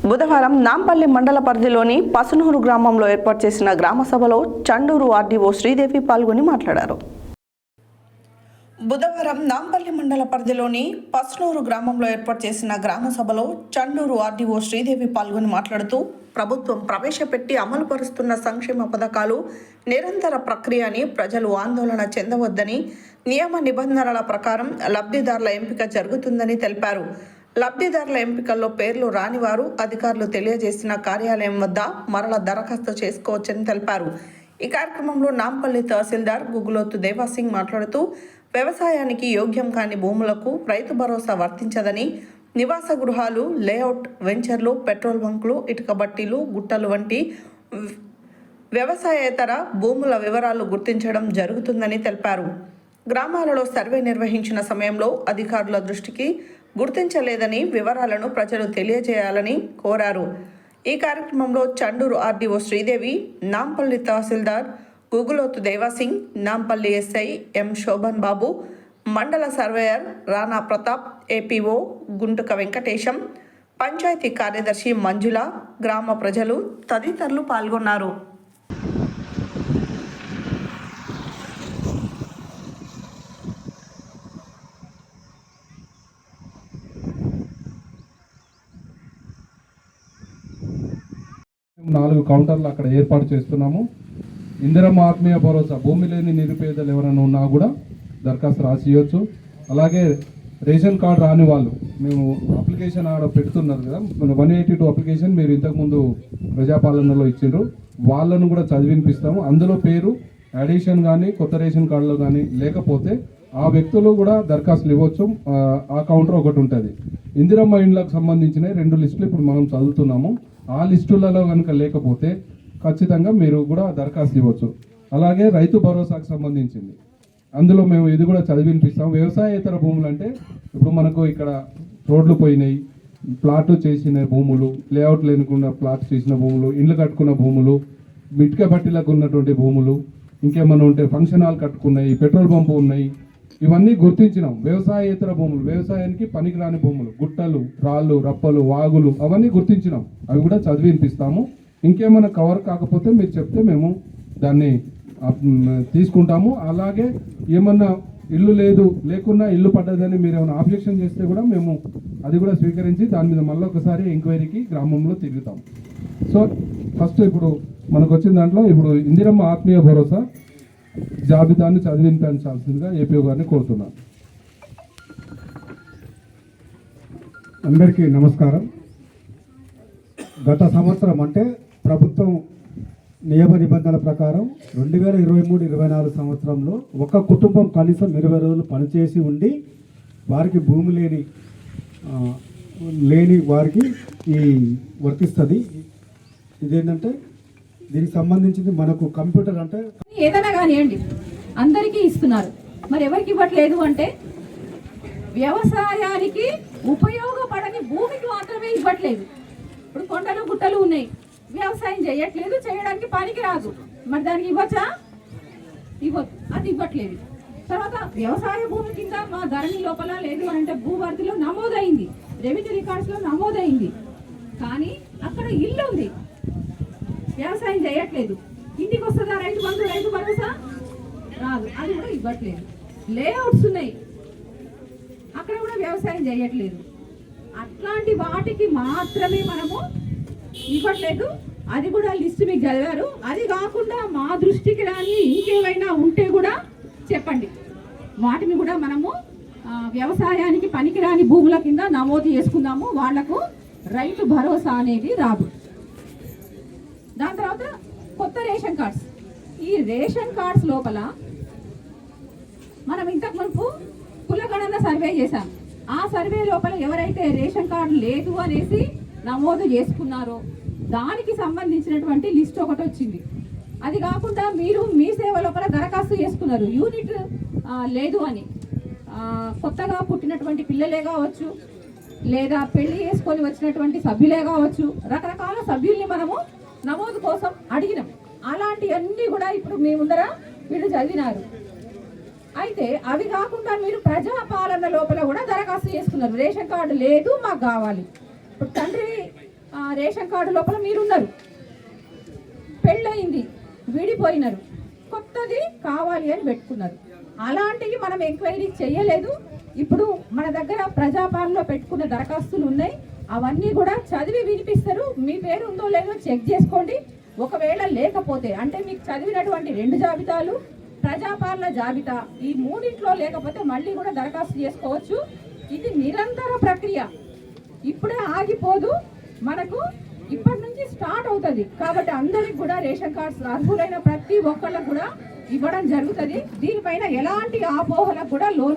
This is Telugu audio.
బుధవారం నాంపల్లి మండల పరిధిలోని పసునూరు గ్రామంలో ఏర్పాటు చేసిన గ్రామ సభలో చండూరు ఆర్డీఓ శ్రీదేవి పాల్గొని మాట్లాడారు. బుధవారం నాంపల్లి మండల పరిధిలోని పసునూరు గ్రామంలో ఏర్పాటు చేసిన గ్రామ సభలో చండూరు ఆర్డీఓ శ్రీదేవి పాల్గొని మాట్లాడుతూ ప్రభుత్వం ప్రవేశపెట్టి అమలుపరుస్తున్న సంక్షేమ పథకాలు నిరంతర ప్రక్రియ అని, ప్రజలు ఆందోళన చెందవద్దని, నియమ నిబంధనల ప్రకారం లబ్ధిదారుల ఎంపిక జరుగుతుందని తెలిపారు. లబ్ధిదారుల ఎంపికల్లో పేర్లు రానివారు అధికారులు తెలియజేసిన కార్యాలయం వద్ద మరల దరఖాస్తు చేసుకోవచ్చని తెలిపారు. ఈ కార్యక్రమంలో నాంపల్లి తహసీల్దార్ గుగులోతు దేవాసింగ్ మాట్లాడుతూ వ్యవసాయానికి యోగ్యం కాని భూములకు రైతు భరోసా వర్తించదని, నివాస గృహాలు, లేఅవుట్ వెంచర్లు, పెట్రోల్ బంకులు, ఇటుక బట్టీలు, గుట్టలు వంటి వ్యవసాయేతర భూముల వివరాలు గుర్తించడం జరుగుతుందని తెలిపారు. గ్రామాలలో సర్వే నిర్వహించిన సమయంలో అధికారుల దృష్టికి గుర్తించలేదని వివరాలను ప్రజలు తెలియజేయాలని కోరారు. ఈ కార్యక్రమంలో చండూరు ఆర్డీఓ శ్రీదేవి, నాంపల్లి తహసీల్దార్ గుగులోతు దేవాసింగ్, నాంపల్లి ఎస్ఐ ఎం శోభన్ బాబు, మండల సర్వేయర్ రాణా ప్రతాప్, ఏపీఓ గుంటుక వెంకటేశం, పంచాయతీ కార్యదర్శి మంజుల, గ్రామ ప్రజలు తదితరులు పాల్గొన్నారు. నాలుగు కౌంటర్లు అక్కడ ఏర్పాటు చేస్తున్నాము. ఇందిరమ్మ ఆత్మీయ భరోసా భూమి లేని నిరుపేదలు ఎవరైనా ఉన్నా కూడా దరఖాస్తు రాసియొచ్చు. అలాగే రేషన్ కార్డు రాని వాళ్ళు మేము అప్లికేషన్ ఆడ పెడుతున్నారు కదా, 182 అప్లికేషన్ మీరు ఇంతకుముందు ప్రజాపాలనలో ఇచ్చిండ్రు, వాళ్ళను కూడా చదివినిపిస్తాము. అందులో పేరు అడిషన్ కానీ కొత్త రేషన్ కార్డులో కానీ లేకపోతే ఆ వ్యక్తులు కూడా దరఖాస్తులు ఇవ్వచ్చు. ఆ కౌంటర్ ఒకటి ఉంటుంది. ఇందిరమ్మ ఇండ్లకు సంబంధించిన 2 లిస్టులు ఇప్పుడు మనం చదువుతున్నాము. ఆ లిస్టులలో కనుక లేకపోతే ఖచ్చితంగా మీరు కూడా దరఖాస్తు ఇవ్వచ్చు. అలాగే రైతు భరోసాకు సంబంధించింది అందులో మేము ఇది కూడా చదివినిపిస్తాం. వ్యవసాయేతర భూములు అంటే ఇప్పుడు మనకు ఇక్కడ రోడ్లు పోయినాయి, ప్లాట్ చేసిన భూములు, లేఅవుట్ లేకుండా ప్లాట్ చేసిన భూములు, ఇండ్లు కట్టుకున్న భూములు, మిట్క బట్టీలకు ఉన్నటువంటి భూములు, ఇంకేమన్నా ఉంటే ఫంక్షన్ హాల్ కట్టుకున్నాయి, పెట్రోల్ పంపు ఉన్నాయి, ఇవన్నీ గుర్తించినాం. వ్యవసాయేతర భూములు, వ్యవసాయానికి పనికిరాని భూములు, గుట్టలు, రాళ్ళు, రప్పలు, వాగులు అవన్నీ గుర్తించినాం. అవి కూడా చదివినిపిస్తాము. ఇంకేమైనా కవర్ కాకపోతే మీరు చెప్తే మేము దాన్ని తీసుకుంటాము. అలాగే ఏమన్నా ఇల్లు లేకున్నా ఇల్లు పడ్డదని మీరు ఏమైనా ఆబ్జెక్షన్ చేస్తే కూడా మేము అది కూడా స్వీకరించి దాని మీద మళ్ళీ ఒకసారి ఎంక్వైరీకి గ్రామంలో తిరుగుతాం. సో ఫస్ట్ ఇప్పుడు మనకు వచ్చిన దాంట్లో ఇప్పుడు ఇందిరమ్మ ఆత్మీయ భరోసా జాబితాను చదివించాల్సిందిగా ఏపీఓ గారిని కోరుతున్నాను. అందరికీ నమస్కారం. గత సంవత్సరం అంటే ప్రభుత్వం నియమ నిబంధనల ప్రకారం 2023-24 సంవత్సరంలో ఒక కుటుంబం కనీసం 20 రోజులు పనిచేసి ఉండి వారికి భూమి లేని వారికి ఈ వర్తిస్తుంది. ఇదేంటంటే దీనికి సంబంధించింది మనకు కంప్యూటర్ అంటే ఏదైనా కానివ్వండి అందరికీ ఇస్తున్నారు. మరి ఎవరికి ఇవ్వట్లేదు అంటే వ్యవసాయానికి ఉపయోగపడని భూమికి మాత్రమే ఇవ్వట్లేదు. ఇప్పుడు కొండలు గుట్టలు ఉన్నాయి, వ్యవసాయం చేయట్లేదు, చేయడానికి పనికి రాదు, మరి దానికి ఇవ్వచ్చా? ఇవ్వదు, అది ఇవ్వట్లేదు. తర్వాత వ్యవసాయ భూమి కింద మా ధరణి లోపల లేదు అని అంటే భూభర్తిలో నమోదైంది, రెవెన్యూ రికార్డ్స్లో నమోదైంది, కానీ అక్కడ ఇల్లు ఉంది, వ్యవసాయం చేయట్లేదు. ఇంటికి వస్తుందా రైతు బంధు, రైతు భరోసా? రాదు, అది కూడా ఇవ్వట్లేదు. లేఅవుట్స్ ఉన్నాయి, అక్కడ కూడా వ్యవసాయం చేయట్లేదు. అట్లాంటి వాటికి మాత్రమే మనము ఇవ్వట్లేదు. అది కూడా లిస్ట్ మీకు చదివారు. అది కాకుండా మా దృష్టికి రాని ఇంకేమైనా ఉంటే కూడా చెప్పండి, వాటిని కూడా మనము వ్యవసాయానికి పనికిరాని భూముల కింద నమోదు చేసుకుందాము. వాళ్లకు రైతు భరోసా అనేది రాదు. దాని తర్వాత కొత్త రేషన్ కార్డ్స్. ఈ రేషన్ కార్డ్స్ లోపల మనం ఇంతకు మునుపు కులగణన సర్వే చేశాం. ఆ సర్వే లోపల ఎవరైతే రేషన్ కార్డు లేదు అనేసి నమోదు చేసుకున్నారో దానికి సంబంధించినటువంటి లిస్ట్ ఒకటి వచ్చింది. అది కాకుండా మీరు మీ సేవ లోపల దరఖాస్తు చేసుకున్నారు, యూనిట్ లేదు అని. కొత్తగా పుట్టినటువంటి పిల్లలే కావచ్చు, లేదా పెళ్లి చేసుకొని వచ్చినటువంటి సభ్యులే కావచ్చు, రకరకాల సభ్యుల్ని మనము నమోదు కోసం అడిగినాం. అలాంటివన్నీ కూడా ఇప్పుడు మీ ముందర వీళ్ళు చదివినారు. అయితే అవి కాకుండా మీరు ప్రజాపాలన లోపల కూడా దరఖాస్తు చేసుకున్నారు, రేషన్ కార్డు లేదు మాకు కావాలి. ఇప్పుడు తండ్రి రేషన్ కార్డు లోపల మీరున్నారు, పెళ్ళయింది, విడిపోయినారు, కొత్తది కావాలి అని పెట్టుకున్నారు. అలాంటివి మనం ఎంక్వైరీ చేయలేదు. ఇప్పుడు మన దగ్గర ప్రజాపాలనలో పెట్టుకున్న దరఖాస్తులు ఉన్నాయి, అవన్నీ కూడా చదివి వినిపిస్తారు. మీ పేరు ఉందో లేదో చెక్ చేసుకోండి. ఒకవేళ లేకపోతే అంటే మీకు చదివినటువంటి 2 జాబితాలు, ప్రజాపాలన జాబితా, ఈ 3 లేకపోతే మళ్ళీ కూడా దరఖాస్తు చేసుకోవచ్చు. ఇది నిరంతర ప్రక్రియ, ఇప్పుడే ఆగిపోదు, మనకు ఇప్పటి నుంచి స్టార్ట్ అవుతుంది. కాబట్టి అందరికి కూడా రేషన్ కార్డ్స్ అర్హులైన ప్రతి ఒక్కళ్ళకు కూడా ఇవ్వడం జరుగుతుంది. దీనిపైన ఎలాంటి అపోహలకు కూడా లోను